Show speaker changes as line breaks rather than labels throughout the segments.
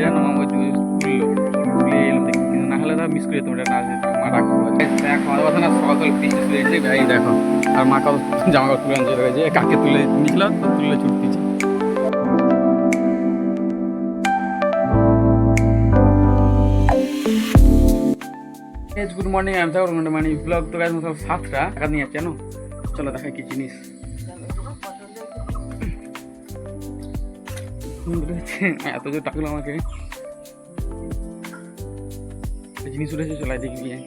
যেন আমাকে তুললো তুলে এলাম দেখি, কিন্তু না হলে তো মিস করে যেতাম, এটা না মা ডাকতো। খাওয়া দাওয়া না, সকাল সকাল বৃষ্টি শুরু হয়েছে, এই দেখো। আর মা কাউ জামা কাপড় তুলে আনছে, যে কাকে তুলে নিয়েছিলাম তো তুলে ছুটতেছি। গুড মর্নিং, আমি থাকবো মানে ব্লগ তো গাছ সব 7টা টাকা নিয়ে যাচ্ছে জানো। চলো দেখাই কি জিনিস এত যে টাকলো আমাকে জিনিস উঠেছে। চলাই দেখি গিয়ে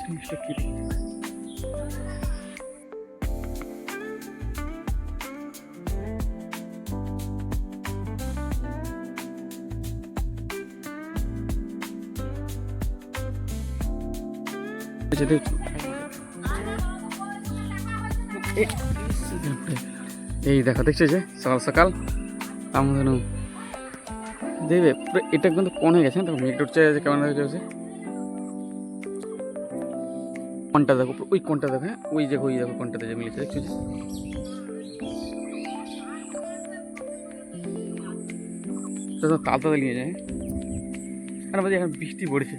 জিনিসটা কি। এই দেখো, দেখছো যে সকাল সকাল আমাদের দেখবে পুরো এটা কিন্তু কোন হয়ে গেছে। দেখো মেঘ উঠছে, কেমন হয়েছে কোনটা দেখো, ওই কোনটা দেখো, হ্যাঁ ওই দেখো, ওই দেখো কোনটাতে যে মিলেছে, দেখছো যে তাড়াতাড়ি নিয়ে যায়। আর আমাদের এখন বৃষ্টি পড়েছে।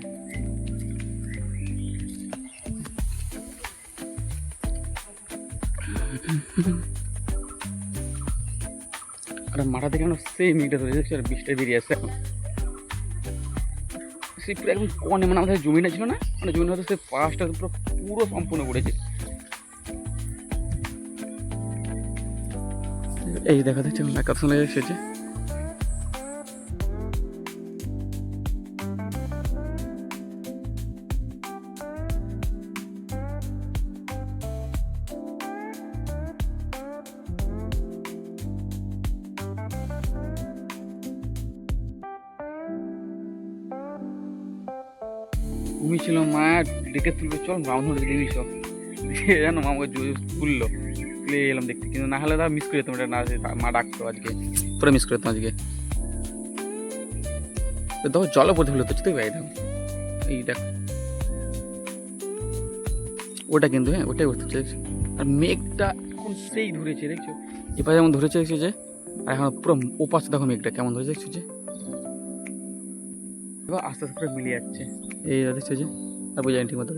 আর মাথা থেকে সেই মেঘটা ধরে দেখছি, আর বৃষ্টি বেরিয়ে আসছে এখন। সেই পুরো একদম কনে, মানে আমাদের জমিটা ছিল না, মানে জমিটা হয়তো সেই পাশটা পুরো পুরো সম্পূর্ণ পড়েছে। এই দেখা যাচ্ছে কত সময় এসেছে। ঘুমিয়েছিল মা, ডেকে তুলবে, চল রাউন্ড দেখবি সব জানো, আমাকে তুললো তুলে এলাম দেখতে, কিন্তু না হলে তো মিস করে যেতাম, এটা না মা ডাকতো আজকে, পুরো মিস করে যেতাম আজকে। দেখো জলও পড়তে হলো তো, দেখবে ভাই দেখো, এই দেখো ওটা কিন্তু, হ্যাঁ ওটাই করতে চাইছি। আর মেঘটা এখন সেই ধরেছে, দেখছো এবার যেমন ধরেছে, দেখছো যে, আর এখন পুরো ওপাশ দেখো মেঘটা কেমন ধরেছে, দেখছো যে এবার আস্তে আস্তে করে মিলিয়ে যাচ্ছে। এই দেখছো যে, আর বোঝাই ঠিক মতো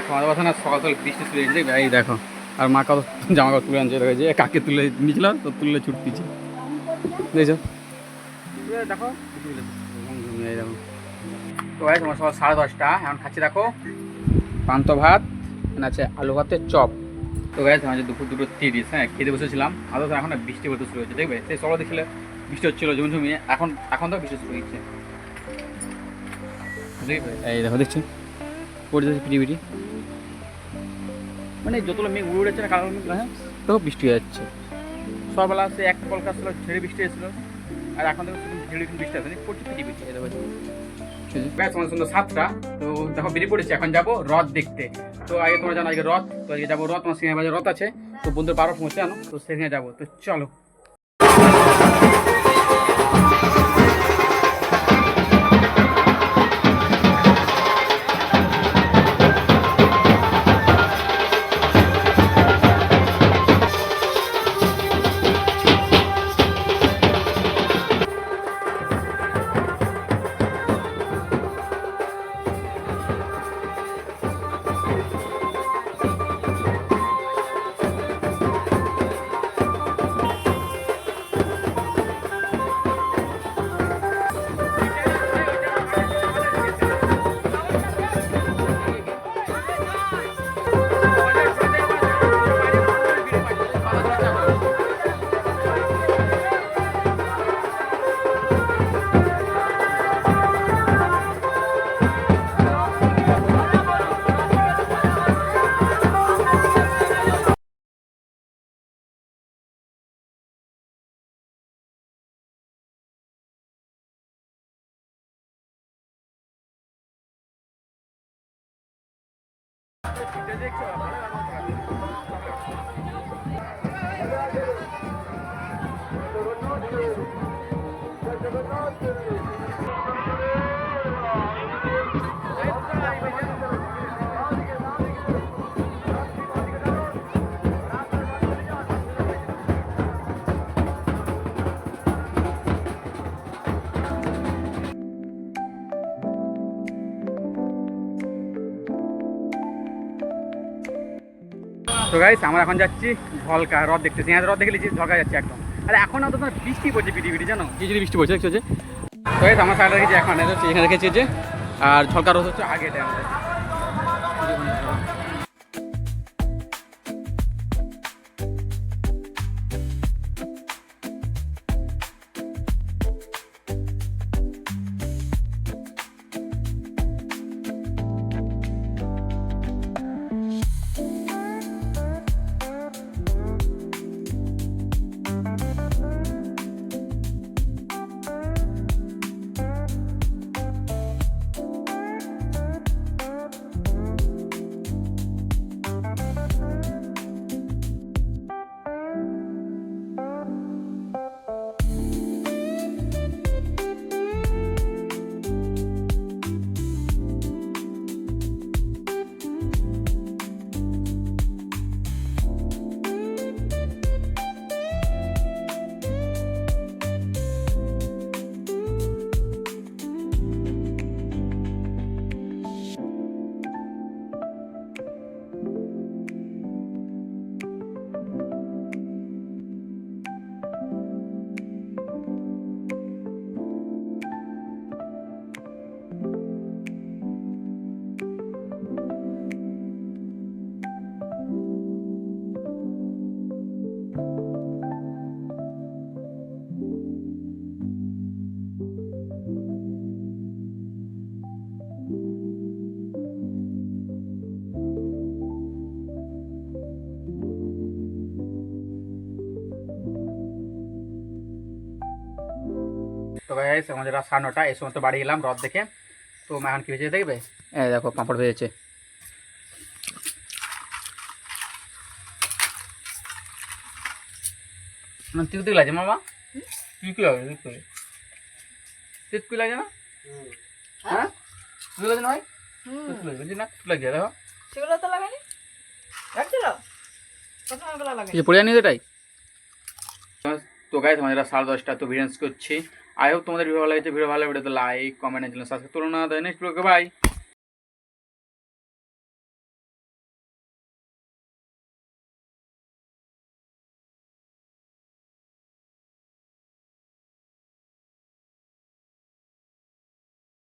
খাওয়া দাওয়া না, সকাল সকাল বৃষ্টি শুরু হয়েছে, এই দেখো। আর মা কাউ জামা কাপড় তুলে আনছে, যে কাকে তুলে নিয়েছিলাম তো তুলে ছুটতেছি, দেখছো দেখো। এই দেখো তো ভাই, তোমার সকাল 10:30 এখন খাচ্ছি দেখো পান্ত ভাত, আছে আলু ভাতের চপ। তো গাইস আমাদের দুপুর 2:30, হ্যাঁ খেতে বসেছিলাম। আদৌ এখন না বৃষ্টি পড়তে শুরু হয়েছে, দেখবে সেই সকালে দেখলে বৃষ্টি হচ্ছিলো জমি জমি, এখন তো বৃষ্টি শুরু হচ্ছে, দেখবে এই দেখো, দেখছো পড়ে যাচ্ছে পিটি, মানে যতগুলো মেঘ উড়ে উড়েছে না, কালো মেঘ, হ্যাঁ তো বৃষ্টি হয়ে যাচ্ছে। সকালবেলা সে এক কলকা ছিল, ঝেড়ে বৃষ্টি এসেছিলো, আর এখন দেখো ঝেড়ে বৃষ্টি আসেনি, পড়ছে পিটি এই দেখো। তোমার সুন্দর 7টা, তো দেখো বেরিয়ে পড়েছি, এখন যাবো রথ দেখতে। তো আগে তোমরা জানো আজকে রথ, তো আজকে যাবো রথ, তোমার সিংহে বাজার রথ আছে, তো বন্ধুর 12 পৌঁছে আনো, তো সেখানে যাবো, তো চলো। তো গাইস আমরা এখন যাচ্ছি ঝলকা হ্রদ দেখতেছি, হ্যাঁ হ্রদ দেখে নিচ্ছি, ঝলকা যাচ্ছি একদম। আর এখন তো তোমার বৃষ্টি পড়ছে পিটি জানো, যদি বৃষ্টি পড়ছে দেখছো যে। তো গাইস আমার সাইড রেখেছি এখন, এটা হচ্ছে এখানে রেখেছি যে, আর ঝলকা হ্রদ হচ্ছে আগে এটা আমাদের। তো গাইস আমাদের রাত 9:30, এই সময় তো বাড়ি এলাম হ্রদ দেখে। তো মা এখন কি ভেজে দেখবে, এই দেখো পাঁপড় ভেজেছে। তিল লাগছে মামা, কি লাগে তিল লাগে না? হ্যাঁ তিল লাগে না ভাই, বুঝলি না তিল লাগছে দেখো,
সেগুলো তো লাগানি লাগছিল প্রথমে বেলা লাগে
কিছু পড়ে জানি এটাই। তো গাইস আমাদের 10:30, তো ভিডিও করছি। আই হোপ তোমাদের ভিডিও ভালো লাগছে, ভিডিও ভালো লাগলে লাইক কমেন্ট চ্যানেল সাবস্ক্রাইব করো না। নেক্সট ব্লগে বাই।